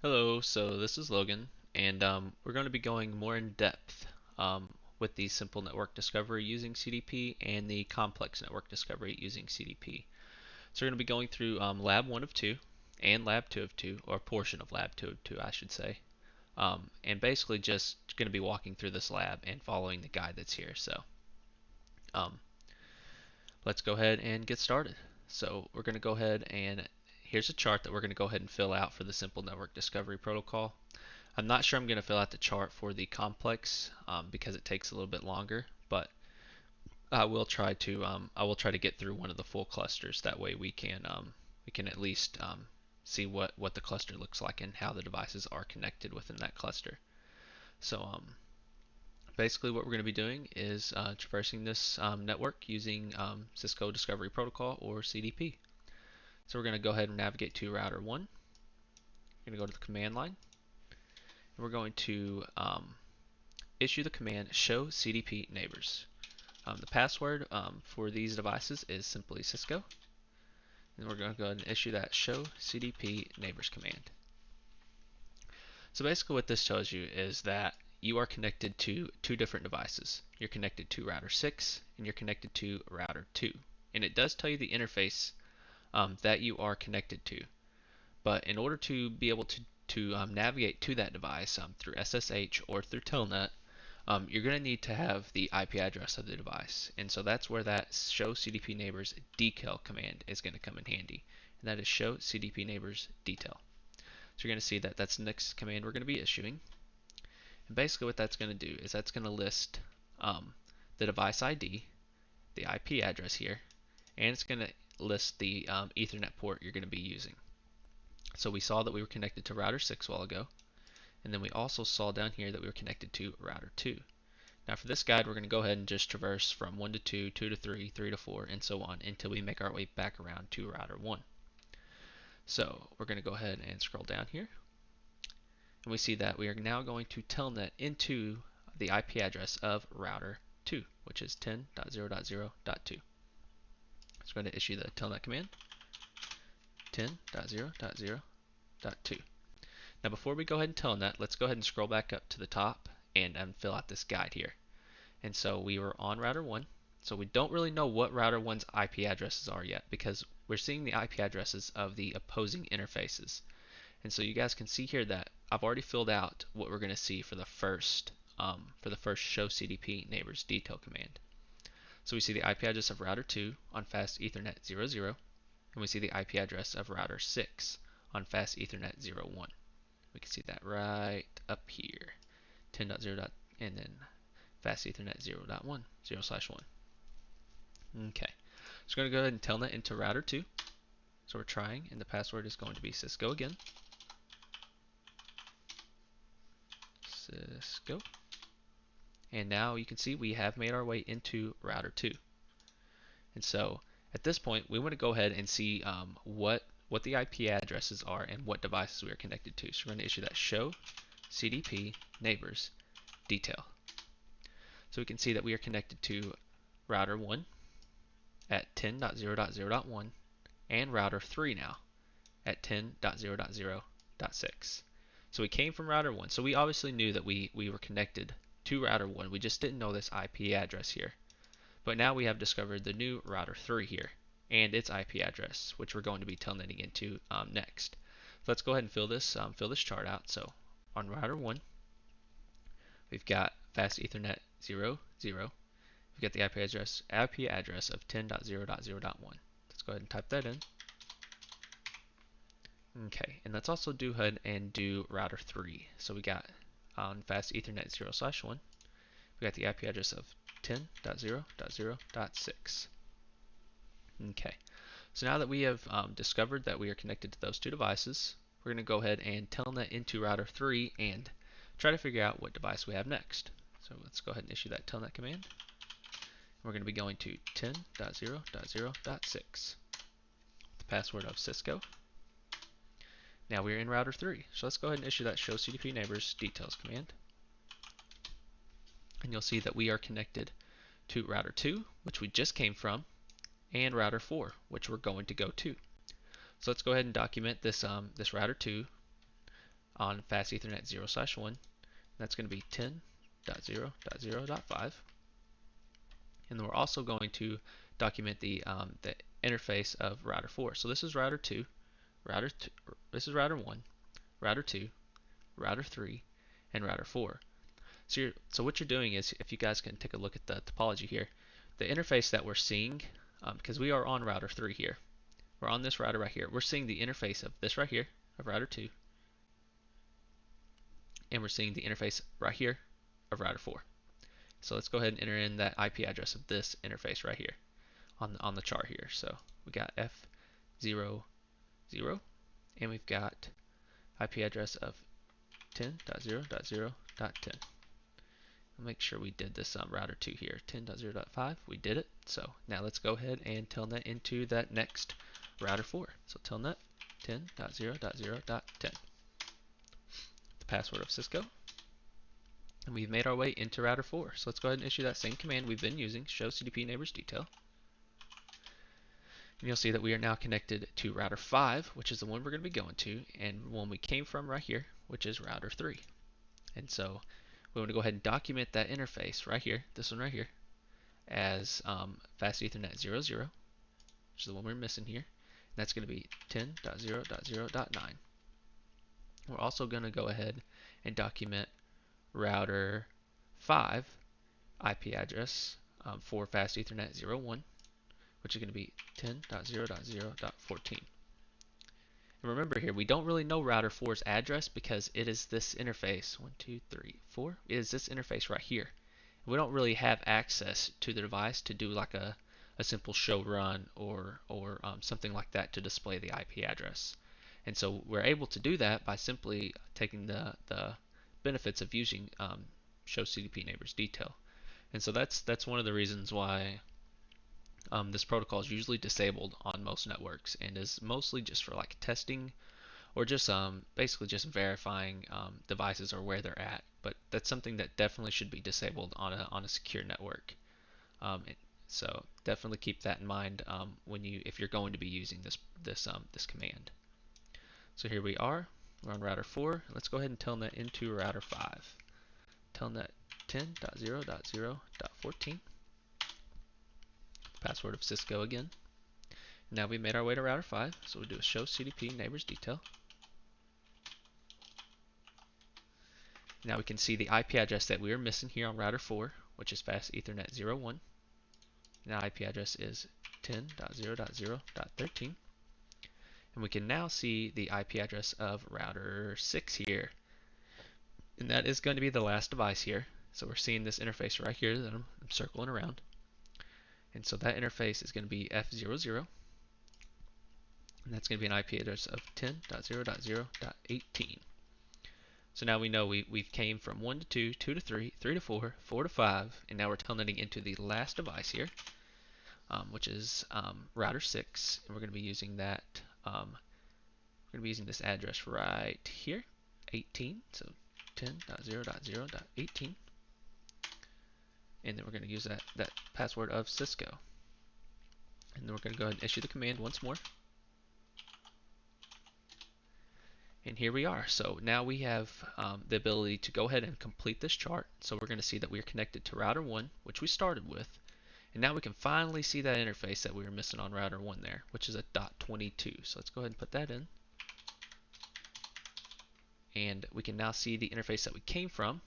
Hello, so this is Logan, and we're going to be going more in depth with the simple network discovery using CDP and the complex network discovery using CDP. So we're going to be going through Lab 1 of 2 and Lab 2 of 2, or a portion of Lab 2 of 2, I should say. And basically just going to be walking through this lab and following the guide that's here. So um, let's go ahead and get started. So we're going to go ahead and here's a chart that we're going to go ahead and fill out for the simple network discovery protocol. I'm not sure I'm going to fill out the chart for the complex because it takes a little bit longer, but I will try to get through one of the full clusters. That way we can at least see what the cluster looks like and how the devices are connected within that cluster. So basically what we're going to be doing is traversing this network using Cisco Discovery Protocol or CDP. So we're going to go ahead and navigate to router 1. We're going to go to the command line. And we're going to issue the command show Cdp Neighbors. The password for these devices is simply Cisco. And we're going to go ahead and issue that show Cdp Neighbors command. So basically what this tells you is that you are connected to two different devices. You're connected to router 6 and you're connected to router 2. And it does tell you the interface that you are connected to. But in order to be able to navigate to that device through SSH or through Telnet, you're going to need to have the IP address of the device. And so that's where that show CDP neighbors decal command is going to come in handy. And that is show CDP neighbors detail. So you're going to see that that's the next command we're going to be issuing. And basically what that's going to do is that's going to list the device ID, the IP address here, and it's going to list the Ethernet port you're going to be using. So we saw that we were connected to router 6 a while ago. And then we also saw down here that we were connected to router 2. Now for this guide, we're going to go ahead and just traverse from 1 to 2, 2 to 3, 3 to 4, and so on until we make our way back around to router 1. So we're going to go ahead and scroll down here. And we see that we are now going to telnet into the IP address of router 2, which is 10.0.0.2. So we're going to issue the telnet command, 10.0.0.2. Now before we go ahead and telnet, let's go ahead and scroll back up to the top and fill out this guide here. And so we were on router 1, so we don't really know what router 1's IP addresses are yet because we're seeing the IP addresses of the opposing interfaces. And so you guys can see here that I've already filled out what we're going to see for the first show CDP neighbors detail command. So we see the IP address of router 2 on fast Ethernet 00, and we see the IP address of router 6 on fast Ethernet 01. We can see that right up here, 10.0. And then fast Ethernet 0.1, 0/1. Okay, so we're going to go ahead and telnet into router 2. So we're trying, and the password is going to be Cisco again. Cisco. And now you can see we have made our way into router 2. And so at this point, we want to go ahead and see what the IP addresses are and what devices we are connected to. So we're going to issue that show CDP neighbors detail. So we can see that we are connected to router 1 at 10.0.0.1 and router 3 now at 10.0.0.6. So we came from router 1. So we obviously knew that we were connected to router 1. We just didn't know this IP address here. But now we have discovered the new router 3 here and its IP address, which we're going to be telnetting into next. So let's go ahead and fill this chart out. So on router 1, we've got fast Ethernet 00. We've got the IP address of 10.0.0.1. Let's go ahead and type that in. Okay, and let's also go ahead and do router 3. So we got on fast Ethernet 0/1, we got the IP address of 10.0.0.6. Okay, so now that we have discovered that we are connected to those two devices, we're going to go ahead and telnet into router 3 and try to figure out what device we have next. So let's go ahead and issue that telnet command. We're going to be going to 10.0.0.6. The password of Cisco. Now we're in router 3, so let's go ahead and issue that show CDP neighbors details command. And you'll see that we are connected to router 2, which we just came from, and router 4, which we're going to go to. So let's go ahead and document this router 2 on fast Ethernet 0/1. That's going to be 10.0.0.5. And then we're also going to document the interface of router 4. So this is router 2, this is router 1, router 2, router 3, and router 4. So what you're doing is, if you guys can take a look at the topology here, the interface that we're seeing, because we are on router 3 here, we're on this router right here, we're seeing the interface of this right here, of router 2, and we're seeing the interface right here of router 4. So let's go ahead and enter in that IP address of this interface right here on the chart here. So we got F00, and we've got IP address of 10.0.0.10. I'll make sure we did this router 2 here, 10.0.5. We did it. So now let's go ahead and telnet into that next router 4. So telnet 10.0.0.10. The password of Cisco. And we've made our way into router 4. So let's go ahead and issue that same command we've been using, show Cdp Neighbors detail. And you'll see that we are now connected to router 5, which is the one we're going to be going to, and one we came from right here, which is router 3. And so we want to go ahead and document that interface right here, this one right here, as fast Ethernet 00, which is the one we're missing here. And that's going to be 10.0.0.9. We're also going to go ahead and document router 5 IP address for fast Ethernet 01, which is going to be 10.0.0.14. And remember here, we don't really know router 4's address because it is this interface, 1, 2, 3, 4, it is this interface right here. We don't really have access to the device to do like a simple show run or something like that to display the IP address. And so we're able to do that by simply taking the benefits of using show Cdp Neighbors detail. And so that's one of the reasons why this protocol is usually disabled on most networks and is mostly just for like testing or just basically just verifying devices or where they're at. But that's something that definitely should be disabled on a secure network. So definitely keep that in mind if you're going to be using this command. So here we are. We're on router 4. Let's go ahead and telnet into router 5. Telnet 10.0.0.14. Password of Cisco again. Now we made our way to router 5, so we'll do a show Cdp Neighbors detail. Now we can see the IP address that we were missing here on router 4, which is fast Ethernet 01. Now IP address is 10.0.0.13. And we can now see the IP address of router 6 here. And that is going to be the last device here. So we're seeing this interface right here that I'm circling around. And so that interface is going to be F00. And that's going to be an IP address of 10.0.0.18. So now we know we've came from 1 to 2, 2 to 3, 3 to 4, 4 to 5, and now we're telnetting into the last device here, which is router 6, and we're going to be using that. We're going to be using this address right here, 18, so 10.0.0.18, and then we're going to use that password of Cisco, and then we're going to go ahead and issue the command once more. And here we are. So now we have the ability to go ahead and complete this chart. So we're going to see that we are connected to router 1, which we started with. And now we can finally see that interface that we were missing on router 1 there, which is a .22. So let's go ahead and put that in. And we can now see the interface that we came from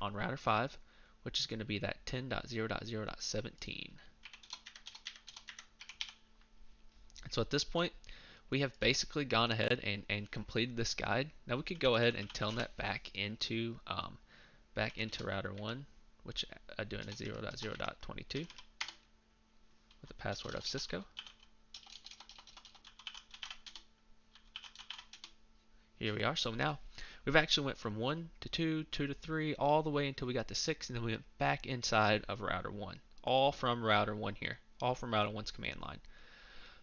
on router 5, which is going to be that 10.0.0.17. So at this point, we have basically gone ahead and completed this guide. Now we could go ahead and telnet back into router 1, which doing a 0.0.22 with the password of Cisco. Here we are. So now we've actually went from 1 to 2, 2 to 3, all the way until we got to 6, and then we went back inside of router 1, all from router 1 here, all from router 1's command line.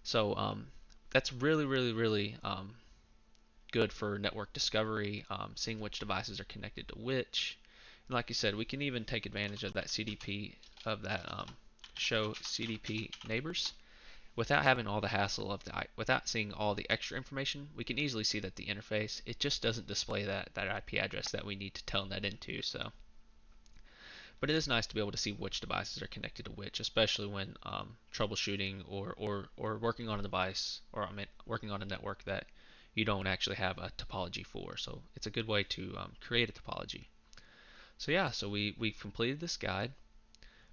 So that's really good for network discovery, seeing which devices are connected to which. And like you said, we can even take advantage of that CDP, of that show CDP Neighbors, without having all the hassle of without seeing all the extra information, we can easily see that the interface, it just doesn't display that IP address that we need to telnet into. So, but it is nice to be able to see which devices are connected to which, especially when troubleshooting or working on a device, or I mean working on a network that you don't actually have a topology for. So it's a good way to create a topology. So yeah, so we've completed this guide.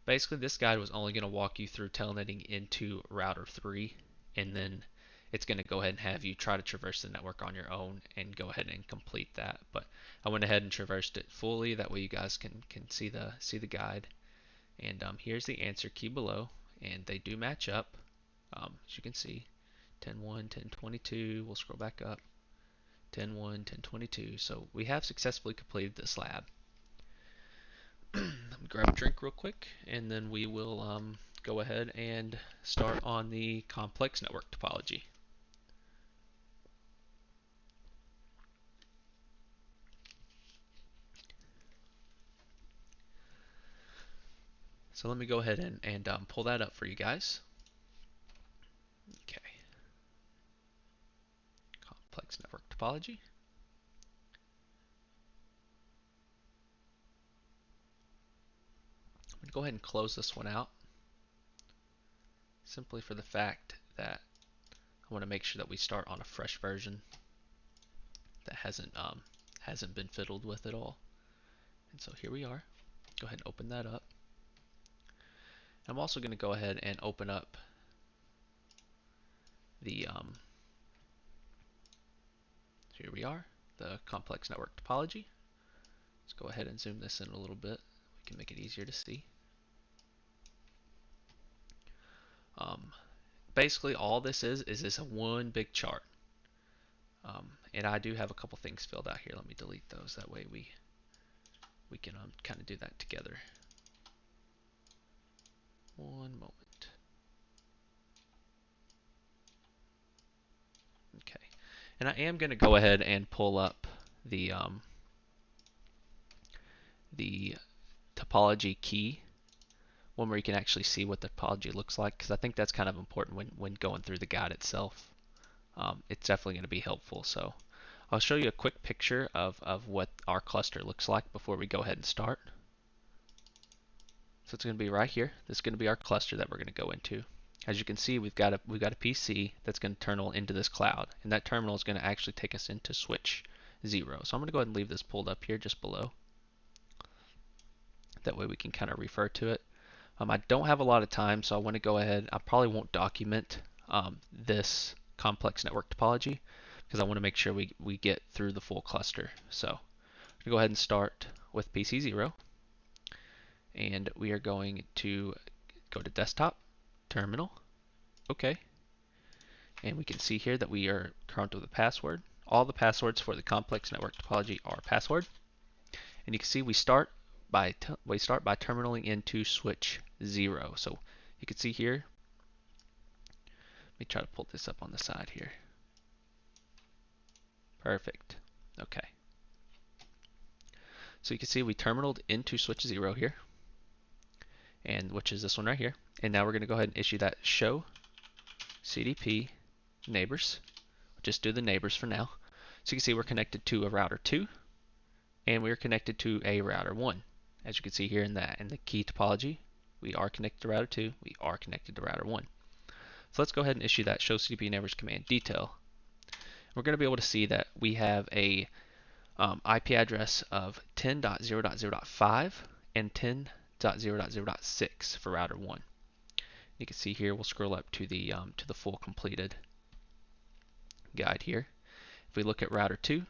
Basically, this guide was only going to walk you through telnetting into router 3, and then it's going to go ahead and have you try to traverse the network on your own and go ahead and complete that. But I went ahead and traversed it fully. That way you guys can see the guide. And here's the answer key below, and they do match up. As you can see, 10.1, 10.22. We'll scroll back up. 10.1, 10.22. So we have successfully completed this lab. Let me grab a drink real quick, and then we will go ahead and start on the complex network topology. So let me go ahead and pull that up for you guys. Okay. Complex network topology. I'm going to go ahead and close this one out, simply for the fact that I want to make sure that we start on a fresh version that hasn't been fiddled with at all. And so here we are. Go ahead and open that up. I'm also going to go ahead and open up the so here we are, the complex network topology. Let's go ahead and zoom this in a little bit. We can make it easier to see. Basically, all this is this one big chart. And I do have a couple things filled out here. Let me delete those. That way we can kind of do that together. One moment. Okay. And I am going to go ahead and pull up the topology key, one where you can actually see what the topology looks like, because I think that's kind of important when going through the guide itself. It's definitely going to be helpful. So I'll show you a quick picture of what our cluster looks like before we go ahead and start. So it's going to be right here. This is going to be our cluster that we're going to go into. As you can see, we've got a PC that's going to terminal into this cloud, and that terminal is going to actually take us into switch 0. So I'm going to go ahead and leave this pulled up here just below. That way we can kind of refer to it. I don't have a lot of time, so I want to go ahead. I probably won't document this complex network topology because I want to make sure we get through the full cluster. So I'm going to go ahead and start with PC 0. And we are going to go to desktop, terminal, OK. And we can see here that we are current with a password. All the passwords for the complex network topology are password. And you can see we start by terminaling into switch 0. So you can see here. Let me try to pull this up on the side here. Perfect. Okay. So you can see we terminaled into switch 0 here, and which is this one right here. And now we're going to go ahead and issue that show Cdp Neighbors. We'll just do the neighbors for now. So you can see we're connected to a router 2, and we're connected to a router 1. As you can see here in the key topology, we are connected to router 2, we are connected to router 1. So let's go ahead and issue that show Cdp Neighbors command detail. We're going to be able to see that we have a IP address of 10.0.0.5 and 10.0.0.6 for router 1. You can see here, we'll scroll up to the full completed guide here. If we look at router 2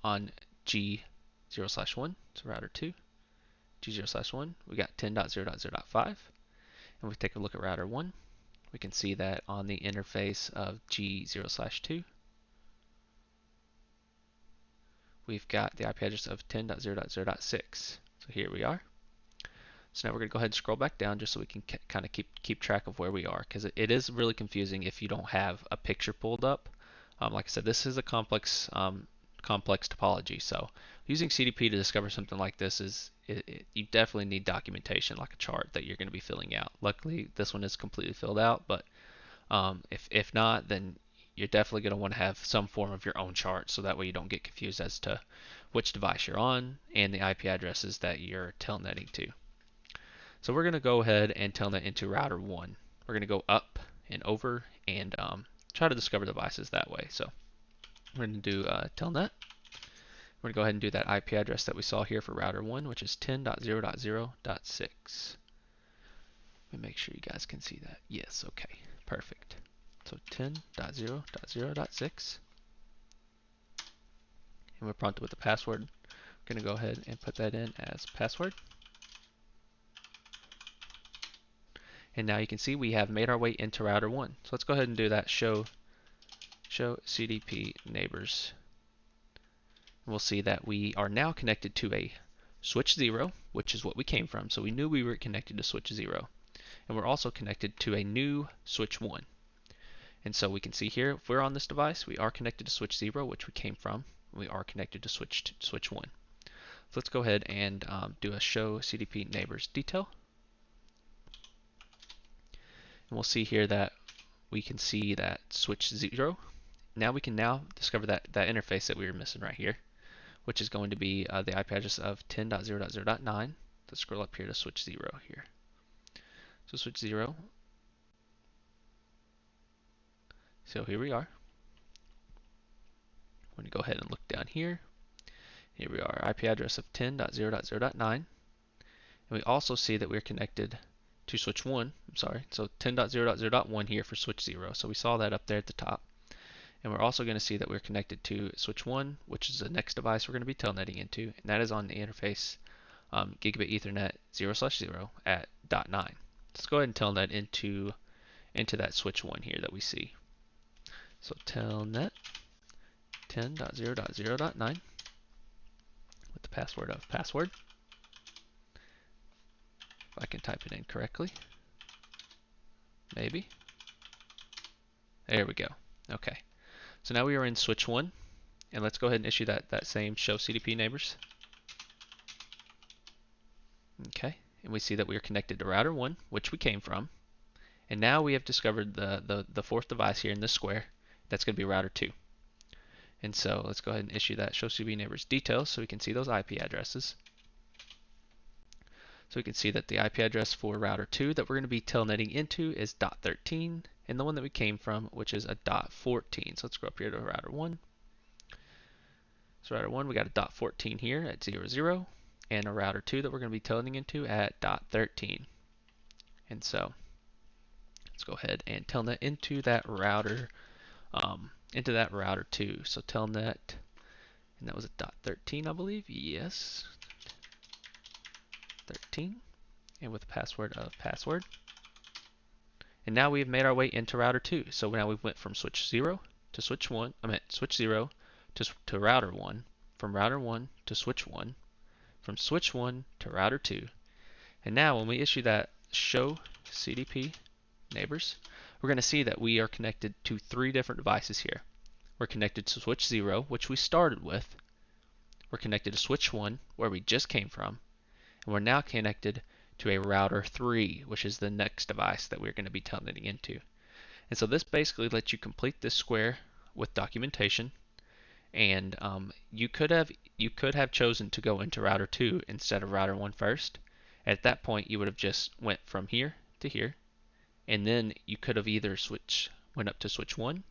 on G0/1, so router 2, G0/1, we got 10.0.0.5. And if we take a look at router 1, we can see that on the interface of G0/2, we've got the IP address of 10.0.0.6. So here we are. So now we're going to go ahead and scroll back down just so we can kind of keep track of where we are, because it is really confusing if you don't have a picture pulled up. Like I said, this is a complex topology, so using CDP to discover something like this you definitely need documentation, like a chart that you're going to be filling out. Luckily, this one is completely filled out, but If not, then you're definitely going to want to have some form of your own chart, so that way you don't get confused as to which device you're on and the IP addresses that you're telnetting to. So we're going to go ahead and telnet into router 1. We're going to go up and over and try to discover devices that way. So we're going to do telnet. We're going to go ahead and do that IP address that we saw here for router 1, which is 10.0.0.6. Let me make sure you guys can see that. Yes, okay, perfect. So 10.0.0.6. And we're prompted with the password. We're going to go ahead and put that in as password. And now you can see we have made our way into router 1. So let's go ahead and do that show Cdp Neighbors. We'll see that we are now connected to a switch 0, which is what we came from. So we knew we were connected to switch 0. And we're also connected to a new switch 1. And so we can see here, if we're on this device, we are connected to switch 0, which we came from. We are connected to switch 1. So let's go ahead and do a show Cdp Neighbors detail. And we'll see here that we can see that switch 0. Now we can discover that interface that we were missing right here, which is going to be the IP address of 10.0.0.9. Let's scroll up here to switch 0 here. So switch 0. So here we are. I'm going to go ahead and look down here. Here we are, IP address of 10.0.0.9. And we also see that we're connected to switch 1. I'm sorry, so 10.0.0.1 here for switch 0. So we saw that up there at the top. And we're also going to see that we're connected to switch 1, which is the next device we're going to be telnetting into, and that is on the interface gigabit Ethernet 0/0 at .9. Let's go ahead and telnet into that switch 1 here that we see. So telnet 10.0.0.9 with the password of password. If I can type it in correctly. Maybe. There we go. Okay. So now we are in switch 1, and let's go ahead and issue that same show Cdp Neighbors. Okay, and we see that we are connected to router 1, which we came from, and now we have discovered the fourth device here in this square. That's going to be router 2. And so let's go ahead and issue that show Cdp Neighbors details so we can see those IP addresses. So we can see that the IP address for router 2 that we're going to be telnetting into is .13, and the one that we came from, which is a .14. So let's go up here to router 1. So router 1, we got a .14 here at 00, and a router 2 that we're going to be telnetting into at .13. And so let's go ahead and telnet into that router 2. So telnet, and that was a .13, I believe. Yes. 13, and with the password of password. And now we've made our way into router 2. So now we went from switch 0 to switch 1. Switch 0 to router 1, from router 1 to switch 1, from switch 1 to router 2. And now when we issue that show Cdp Neighbors, we're going to see that we are connected to 3 different devices here. We're connected to switch 0, which we started with. We're connected to switch 1, where we just came from. And we're now connected to a router 3, which is the next device that we're going to be telnetting into. And so this basically lets you complete this square with documentation. And you could have chosen to go into router 2 instead of router 1 first. At that point, you would have just went from here to here, and then you could have either went up to switch 1,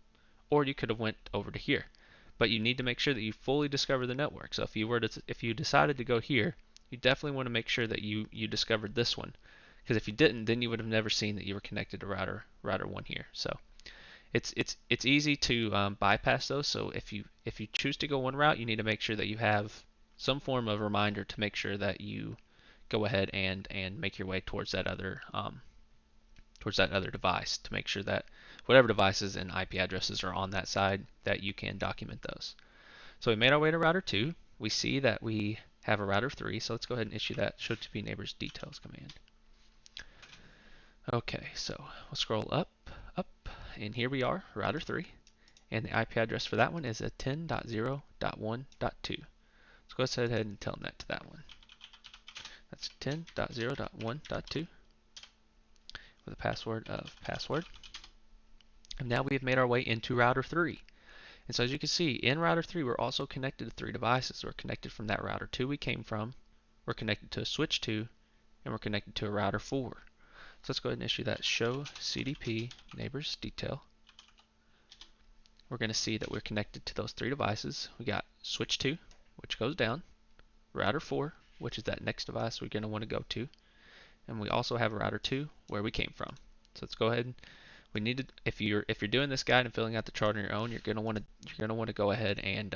or you could have went over to here. But you need to make sure that you fully discover the network. So if you decided to go here, you definitely want to make sure that you discovered this one, because if you didn't, then you would have never seen that you were connected to router 1 here. So it's easy to bypass those. So if you choose to go one route, you need to make sure that you have some form of reminder to make sure that you go ahead and make your way towards that other device, to make sure that whatever devices and IP addresses are on that side, that you can document those. So we made our way to router 2. We see that we have a router 3, so let's go ahead and issue that show Cdp Neighbors details command. Okay, so we'll scroll up, and here we are, router 3, and the IP address for that one is a 10.0.1.2. Let's go ahead and telnet to that one. That's 10.0.1.2 with a password of password. And now we have made our way into router 3. And so as you can see, in router 3, we're also connected to 3 devices. We're connected from that router 2 we came from, we're connected to a switch 2, and we're connected to a router 4. So let's go ahead and issue that show Cdp Neighbors detail. We're going to see that we're connected to those 3 devices. We got switch 2, which goes down, router 4, which is that next device we're going to want to go to, and we also have a router 2 where we came from. So let's go ahead and if you're doing this guide and filling out the chart on your own, you're going to want to go ahead and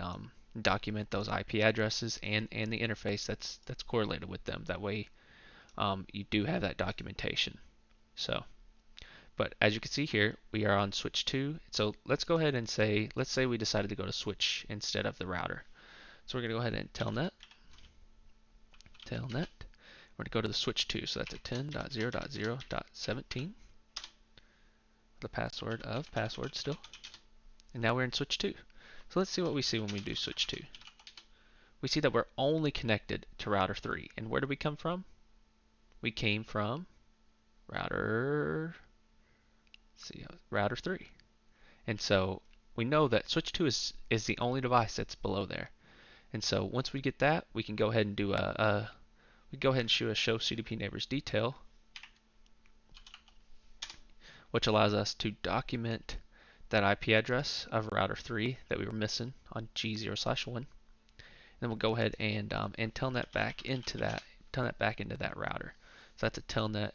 document those IP addresses and the interface that's correlated with them. That way you do have that documentation. So, but as you can see here, we are on switch 2. So let's go ahead and let's say we decided to go to switch instead of the router. So we're going to go ahead and telnet. We're going to go to the switch 2. So that's a 10.0.0.17. The password of password still. And now we're in switch 2. So let's see what we see when we do switch 2. We see that we're only connected to router 3. And where did we come from? We came from router 3. And so we know that switch 2 is the only device that's below there. And so once we get that, we can go ahead and do we go ahead and show Cdp Neighbors detail, which allows us to document that IP address of router 3 that we were missing on G0/1. Then we'll go ahead and telnet back into that router. So that's a telnet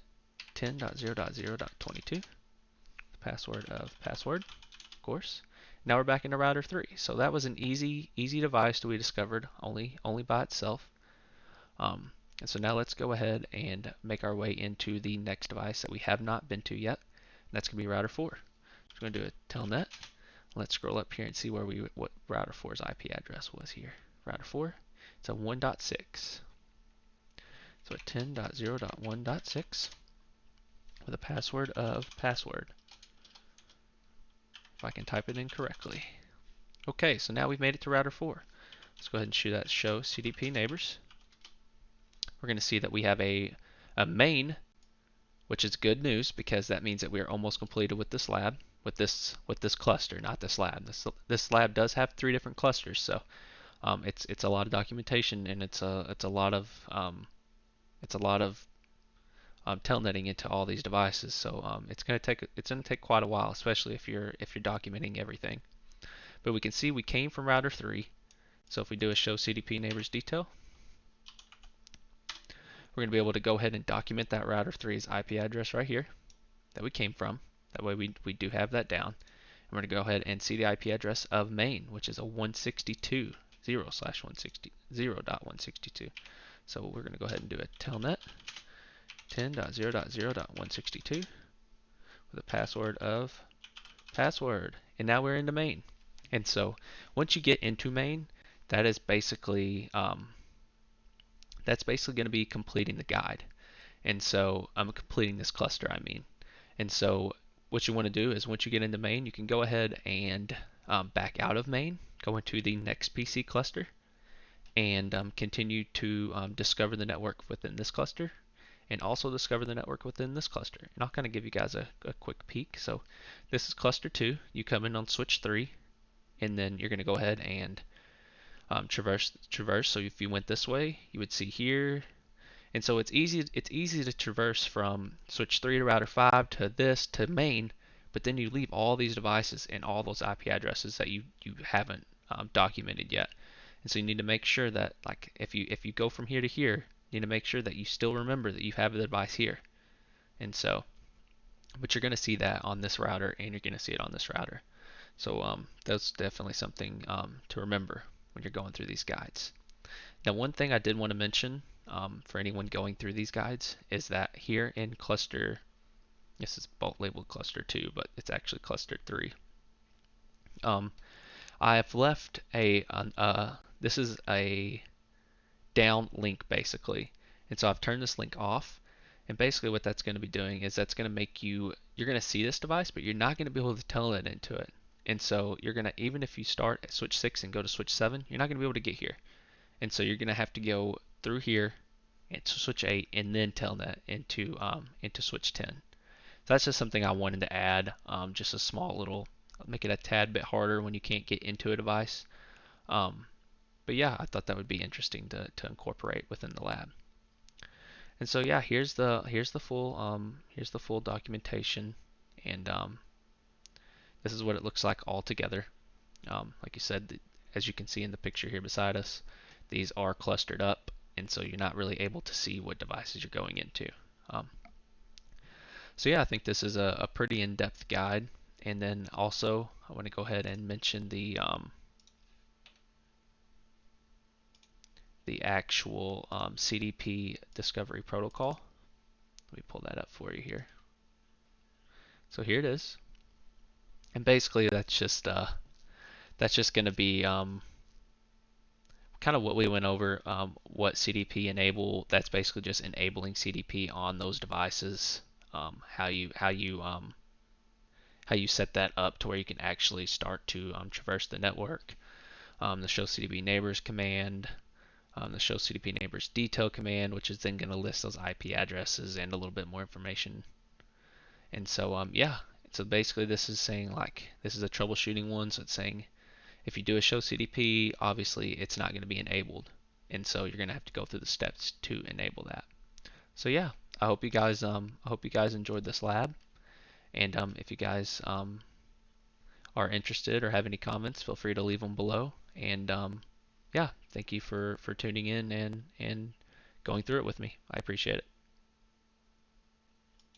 10.0.0.22. The password of password, of course. Now we're back into router 3. So that was an easy device that we discovered only by itself. And so now let's go ahead and make our way into the next device that we have not been to yet. And that's going to be router 4. We're going to do a telnet. Let's scroll up here and see what router 4's IP address was here. Router 4, it's a 1.6. So a 10.0.1.6 with a password of password. If I can type it in correctly. Okay, so now we've made it to router 4. Let's go ahead and show Cdp Neighbors. We're going to see that we have a main, which is good news because that means that we are almost completed with this lab, with this cluster, not this lab. This lab does have 3 different clusters, so it's a lot of documentation, and it's a lot of telnetting into all these devices. So it's going to take quite a while, especially if you're documenting everything. But we can see we came from router 3. So if we do a show Cdp Neighbors detail, we're going to be able to go ahead and document that router 3's IP address right here that we came from. That way we do have that down. And we're going to go ahead and see the IP address of main, which is a 162.0/0.162. So we're going to go ahead and do a telnet 10.0.0.162 with a password of password. And now we're into main. And so once you get into main, that is basically going to be completing the guide. And so I'm completing this cluster, I mean. And so what you want to do is once you get into main, you can go ahead and back out of main, go into the next PC cluster, and continue to discover the network within this cluster, and also discover the network within this cluster. And I'll kind of give you guys a quick peek. So this is cluster 2. You come in on switch 3, and then you're going to go ahead and traverse. So if you went this way, you would see here. And so it's easy to traverse from switch 3 to router 5 to this to main, but then you leave all these devices and all those IP addresses that you haven't documented yet. And so you need to make sure that, like, if you go from here to here, you need to make sure that you still remember that you have the device here. And so, but you're going to see that on this router, and you're going to see it on this router. So that's definitely something to remember when you're going through these guides. Now, one thing I did want to mention for anyone going through these guides is that here in cluster, this is both labeled cluster 2, but it's actually cluster 3. I have left this is a down link basically, and so I've turned this link off. And basically what that's going to be doing is that's going to make you're going to see this device, but you're not going to be able to telnet into it. And so you're going to, even if you start at switch 6 and go to switch 7, you're not going to be able to get here. And so you're going to have to go through here into switch 8 and then telnet into switch 10. that's just something I wanted to add, just a small little, make it a tad bit harder when you can't get into a device. Um, but yeah, I thought that would be interesting to incorporate within the lab. And so yeah, here's the full documentation, and this is what it looks like all together. Like you said, as you can see in the picture here beside us, these are clustered up, and so you're not really able to see what devices you're going into. Um, so yeah, I think this is a pretty in-depth guide. And then also, I want to go ahead and mention the actual CDP Discovery Protocol. Let me pull that up for you here. So here it is, and basically that's just going to be kind of what we went over. What CDP enable? That's basically just enabling CDP on those devices. How you set that up to where you can actually start to traverse the network. The show CDP Neighbors command, the show CDP Neighbors detail command, which is then going to list those IP addresses and a little bit more information. And so yeah, so basically this is saying, like, this is a troubleshooting one, so it's saying if you do a show CDP, obviously it's not going to be enabled, and so you're going to have to go through the steps to enable that. So yeah, I hope you guys enjoyed this lab, and if you guys are interested or have any comments, feel free to leave them below. And yeah, thank you for tuning in and going through it with me. I appreciate it.